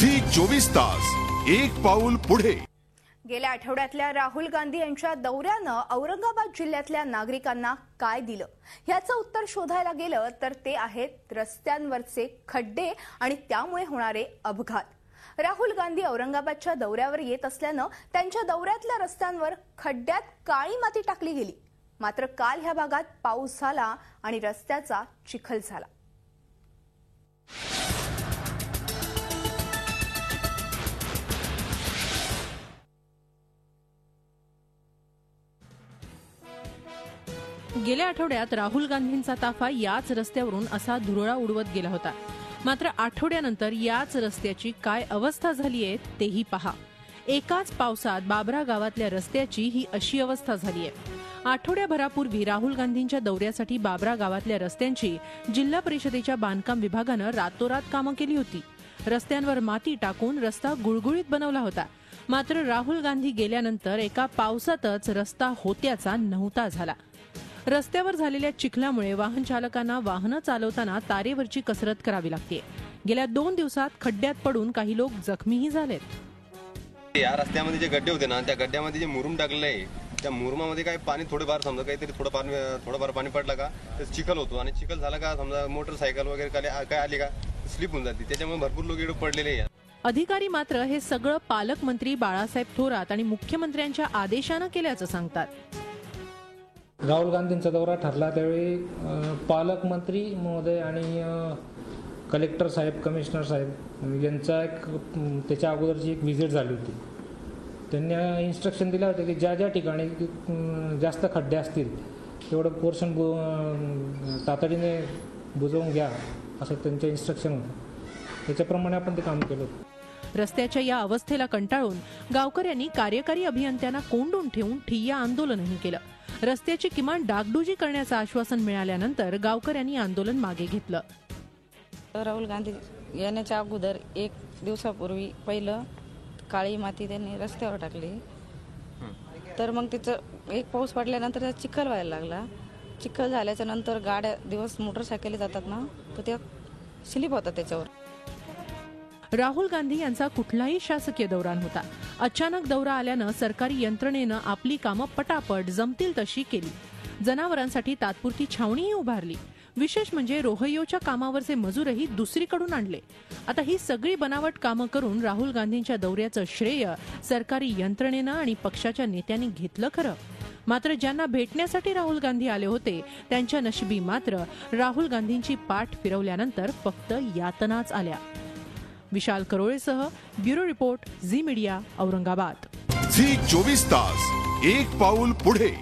Zee 24 Taas एक पाऊल पुढे। गेल्या आठवड्यातल्या राहुल गांधी यांच्या दौऱ्यानं औरंगाबाद जिल्ह्यातल्या नागरिकांना काय दिलं याचं उत्तर शोधायला गेलं तर ते आहेत रस्त्यांवरचे खड्डे आणि त्यामुळे होणारे अपघात। राहुल गांधी औरंगाबादच्या दौऱ्यावर येत असल्यानं त्यांच्या दौऱ्यातल्या रस्त्यांवर खड्ड्यात काळी माती टाकली गेली। मात्र काल ह्या भागात पाऊस झाला आणि रस्त्याचा चिखल झाला। गेल्या आठवड्यात राहुल गांधींचा ताफा याच रस्त्यावरून असा धुरळा उडवत गेला होता। मात्र आठवड्यानंतर याच रस्त्याची काय अवस्था झालीये तेही पहा। एकाच पावसात बाबरा गावातल्या रस्त्याची ही अशी अवस्था झालीये। आठवड्याभरापूर्वी राहुल गांधींच्या दौऱ्यासाठी बाबरा गावातल्या रस्त्यांची जिल्हा परिषदेच्या बांधकाम विभागानं रातोरात कामं केली होती। रस्त्यांवर माती टाकून रस्ता गुळगुळीत बनवला होता। मात्र राहुल गांधी गेल्यानंतर एका पावसातच रस्ता होत्याचा नव्हता झाला। रस्त्यावर झालेल्या चिखलामुळे वाहन चालकांना वाहनं चालवताना तारेवरची कसरत करावी लागते। गेल्या 2 दिवसात खड्ड्यात पडून काही लोक जखमीही झालेत। या रस्त्यामध्ये जे गड्डे होते ना त्या गड्ड्यामध्ये जे मुरुम टाकलेलं आहे त्या मुरुमामध्ये काय पाणी थोडेफार समजा काहीतरी थोडंफार पाणी पडलं का तर चिखल होतो आणि चिखल झाला का समजा मोटरसायकल वगैरे काय आली का स्लिप होऊन जाते। त्याच्यामुळे भरपूर लोक इकडे पडलेले आहेत। अधिकारी मात्र हे सगळं पालकमंत्री बाळासाहेब थोरात आणि मुख्यमंत्र्यांच्या आदेशानं केल्याचं सांगतात। राहुल गांधींचा दौरा ठरला त्यावेळी पालकमंत्री महोदय आणि कलेक्टर साहेब कमिशनर साहेब यांचा त्याच्या अगोदरची एक व्हिजिट झाली होती। त्यांनी इन्स्ट्रक्शन दिले होते की ज्या ज्या ठिकाणी जास्त खड्डे असतील तेवढं पोर्शन तातडीने बुजवून घ्या असं त्यांचं इन्स्ट्रक्शन होतं। त्याच्याप्रमाणे आपण ते काम केलं। रस्त्याच्या या अवस्थेला कंटाळून गावकऱ्यांनी कार्यकारी अभियंत्यांना कोंडून ठेवून ठिय्या आंदोलनही केलं। रस्त्याची किमान डागडुजी करण्याचं आश्वासन मिळाल्यानंतर गावकऱ्यांनी आंदोलन मागे घेतलं। राहुल गांधी येण्याच्या अगोदर 1 दिवसापूर्वी पहिलं काळी माती त्यांनी रस्त्यावर टाकली। तर मग तिचं एक पाऊस पडल्यानंतर त्याचा चिखल व्हायला लागला। चिखल झाल्याच्या नंतर गाड्या दिवस मोटरसायकली जातात ना तर त्या स्लिप होतात त्याच्यावर। राहुल गांधी यांचा कुठलाही शासकीय दौरा नव्हता। अचानक दौरा आल्यानं सरकारी यंत्रणेनं आपली कामं पटापट जमतील तशी केली। जनावरांसाठी तात्पुरती छावणीही उभारली। विशेष म्हणजे रोहयोच्या कामावरचे मजूरही दुसरीकडून आणले। आता ही सगळी बनावट कामं करून राहुल गांधींच्या दौऱ्याचं श्रेय सरकारी यंत्रणेनं आणि पक्षाच्या नेत्यांनी घेतलं खरं। मात्र ज्यांना भेटण्यासाठी राहुल गांधी आले होते त्यांच्या नशिबी मात्र राहुल गांधींची पाठ फिरवल्यानंतर फक्त यातनाच आल्या। विशाल करोळेसह ब्युरो रिपोर्ट झी मीडिया औरंगाबाद। झी 24 तास एक पाऊल पुढे।